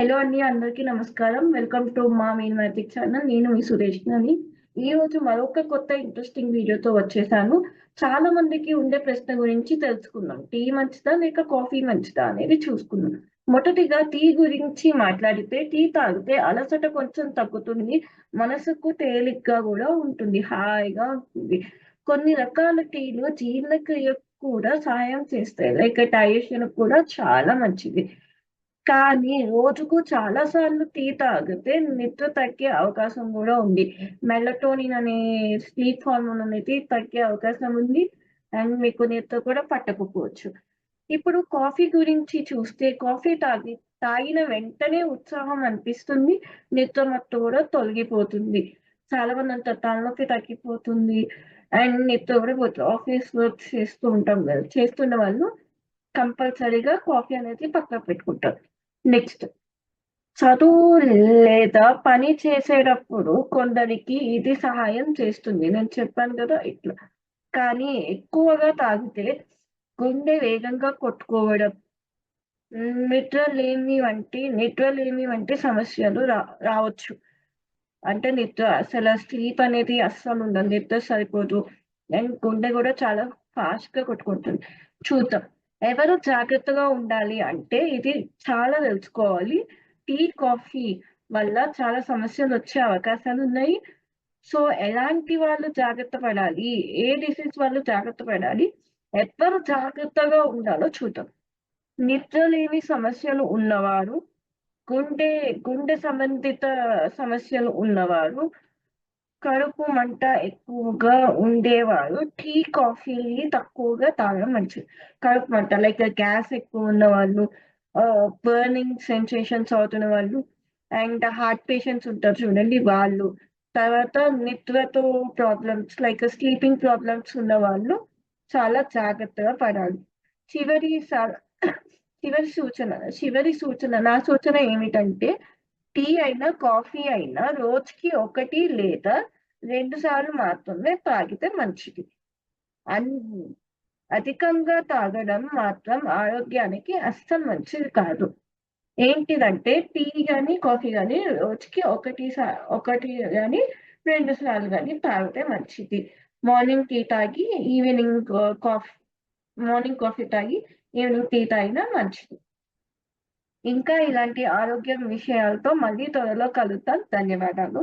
Hello అండి, అందరికీ నమస్కారం. వెల్కమ్ టు మా మెయిన్ మ్యాజిక్ ఛానల్. నేను మీ సురేష్‌ని. ఈరోజు మరొక కొత్త ఇంట్రెస్టింగ్ వీడియోతో వచ్చేసాను. చాలా మందికి ఉండే ప్రశ్న గురించి తెలుసుకుందాం. టీ మంచిదా లేక కాఫీ మంచిదా అనేది చూసుకుందాం. మొదటిగా టీ గురించి మాట్లాడితే టీ తాగితే అలసట కొంచెం తగ్గుతుంది. మనసుకు తేలిగ్గా కూడా ఉంటుంది. హాయిగా ఉంటుంది. కొన్ని రకాల టీలు జీర్ణక్రియకు కూడా సహాయం చేస్తాయి. లైక్ డైజెషన్‌కి కూడా చాలా మంచిది. కానీ రోజుకు చాలా సార్లు టీ తాగితే నిద్ర తగ్గే అవకాశం గూడా ఉంది. మెలటోనిన్ అనే స్లీప్ హార్మోన్ అనేది తగ్గే అవకాశం ఉంది. అండ్ మీకు నిద్ర కూడా పట్టకపోవచ్చు. ఇప్పుడు కాఫీ గురించి చూస్తే కాఫీ తాగిన వెంటనే ఉత్సాహం అనిపిస్తుంది. నిద్ర మత్తు గూడా తొలగిపోతుంది. చాలా మందంటారు తలనొప్పి తగ్గిపోతుంది. అండ్ నిద్ర గూడా పోతది. ఆఫీస్ వర్క్ చేస్తూ ఉంటాం గదా! చేస్తున్న వాళ్ళు కంపల్సరీగా కాఫీ అనేది పక్కకు పెట్టుకుంటారు. నెక్స్ట్ చదువు లేదా పని చేసేటప్పుడు కొందరికి ఇది సహాయం చేస్తుంది. నేను చెప్పాను గదా! ఇట్లా. కానీ ఎక్కువగా తాగితే గుండె వేగంగా కొట్టుకోవడం, నిద్రలేమి వంటి సమస్యలు రావచ్చు. అంటే స్లీప్ అనేది అస్సలుండదు. నిద్ర సరిపోదు. అండ్ గుండె గూడా చాలా ఫాస్ట్‌గా కొట్టుకుంటుంది. చూద్దాం. ఎవరు జాగ్రత్తగా ఉండాలి అంటే ఇది చాలా తెలుసుకోవాలి. టీ, కాఫీ వల్ల చాలా సమస్యలొచ్చే అవకాశాలున్నాయి. సో, ఎలాంటి వాళ్ళు జాగ్రత్త పడాలి? ఏ డిసీజ్ వాళ్ళు జాగ్రత్త పడాలి? ఎవ్వరు జాగ్రత్తగా ఉండాలో చూద్దాం. నిద్రలేమి సమస్యలు ఉన్నవారు, గుండె గుండె సంబంధిత సమస్యలు ఉన్నవారు, కడుపు మంట ఎక్కువగా ఉండేవారు టీ, కాఫీని తక్కువగా తాగడం మంచిది. కడుపు మంట లైక్ గ్యాస్ ఎక్కువ ఉన్నవాళ్ళు, బర్నింగ్ సెన్సేషన్స్ అవుతున్న వాళ్ళు, అండ్ హార్ట్ పేషెంట్స్ ఉంటారు చూడండి వాళ్ళు. తర్వాత నిద్రతో ప్రాబ్లమ్స్ లైక్ స్లీపింగ్ ప్రాబ్లమ్స్ ఉన్నవాళ్ళు చాలా జాగ్రత్తగా పడాలి. చివరి స చివరి సూచన నా సూచన ఏమిటంటే టీ అయినా, కాఫీ అయినా రోజుకి 1 లేదా 2 సార్లు మాత్రమే తాగితే మంచిది. అన్ అధికంగా తాగడం మాత్రం ఆరోగ్యానికి అస్సలు మంచిది కాదు. ఏంటిదంటే టీ గాని, కాఫీ గాని రోజుకి 1 గాని, 2 సార్లు గాని తాగితే మంచిది. మార్నింగ్ టీ తాగి ఈవినింగ్ కాఫ్ మార్నింగ్ కాఫీ తాగి ఈవినింగ్ టీ తాగినా మంచిది. ఇంకా ఇలాంటి ఆరోగ్యం విషయాలతో మళ్ళీ త్వరలో కలుద్దాం. ధన్యవాదాలు.